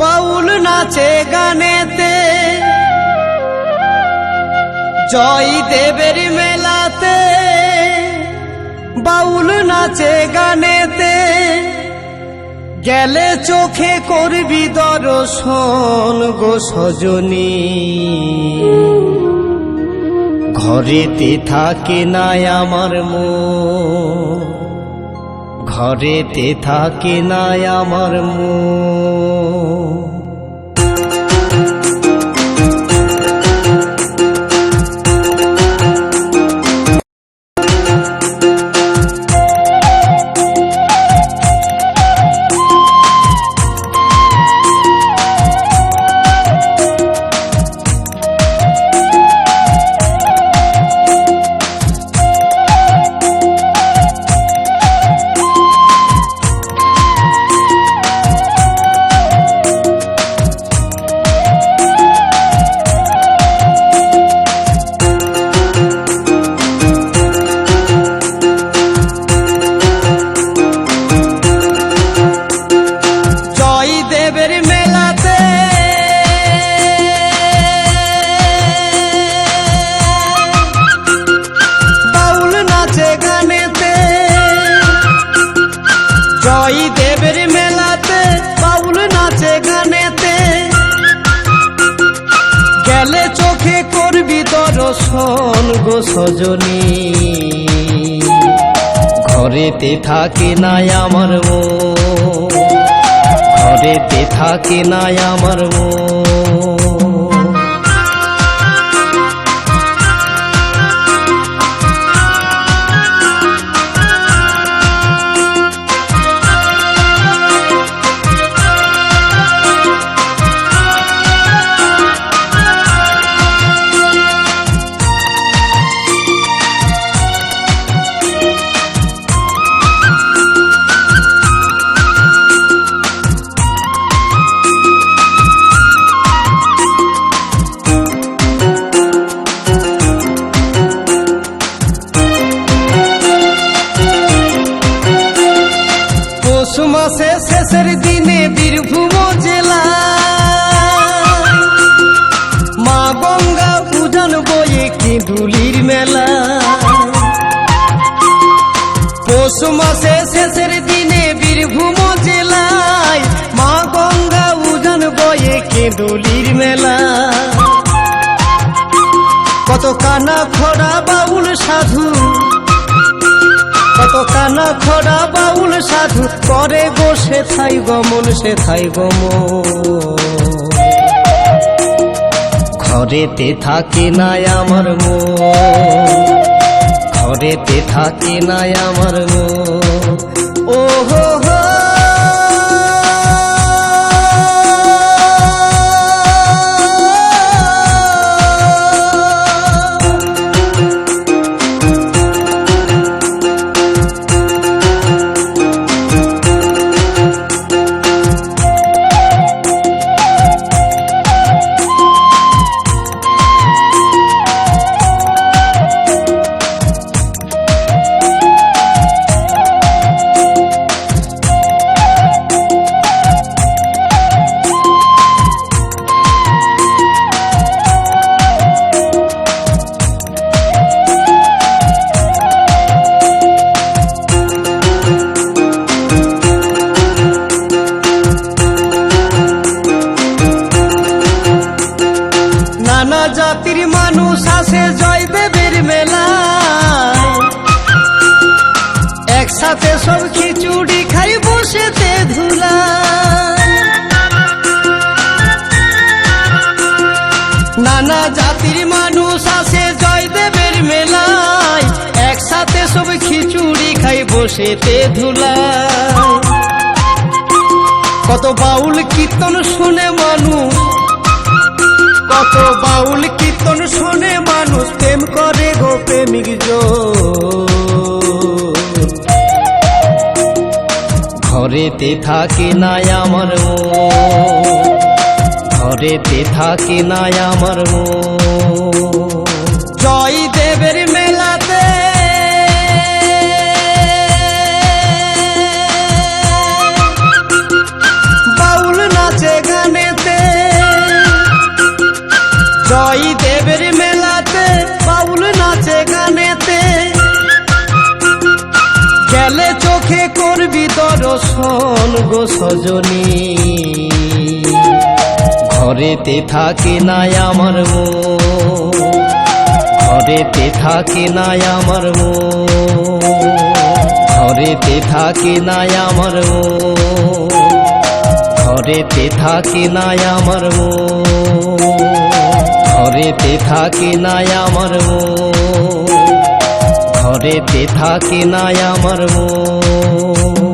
বাউল নাচে গানেতে জয়দেবের মেলাতে, বাউল নাচে গানেতে গেলে চোখে করবি দর্শন গো সজনী। ঘরেতে থাকে নাই আমার মন, ঘরেতে থাকে নাই আমার মন। জয়দেবের মেলাতে বাউল নাচে গানেতে গেলে চোখে করবি দর্শন গো সজনী। ঘরেতে থাকে নাই আমার মন, ঘরেতে থাকে নাই আমার মন। মাসে শেষের দিনে বীরভূম জেলা মা গঙ্গা উজান বয়ে কেঁদুলির মেলা। পৌষ মাসে শেষের দিনে বীরভূম জেলায় মা গঙ্গা উজান বয়ে কেঁদুলির মেলা। কত কানা খোড়া বাউল সাধু, কত কানা খোড়া বাউল সাধু করে গো সেথাই গমন, সেথাই গমন। ঘরেতে থাকে নাই আমার মন, ঘরেতে থাকে নাই আমার মন। ও হো হো নানা জাতির মানুষ আসে জয়দেবের মেলায়, একসাথে সব খিচুড়ি খাই বসেতে ধুলায়। নানা জাতির মানুষ আসে জয়দেবের মেলায়, একসাথে সব খিচুড়ি খাই বসেতে ধুলায়। কত বাউল কীর্তন শুনে মানুষ, কত বাউল কীর্তন শুনে মানুষ প্রেম করে গো প্রেমিক জন। ঘরেতে থাকে নাই আমার মন, ঘরেতে থাকে নাই আমার মন। জয়দেবের মেলাতে বাউল নাচে গানে চোখে করবি দর্শন গো সজনী, ঘরেতে থাকে না আমার মন, ঘরেতে থাকে না আমার মন, ঘরেতে থাকে না আমার মন, ঘরেতে থাকে না আমার মন, ঘরেতে থাকে না আমার মন, ঘরেতে থাকে না আমার মন।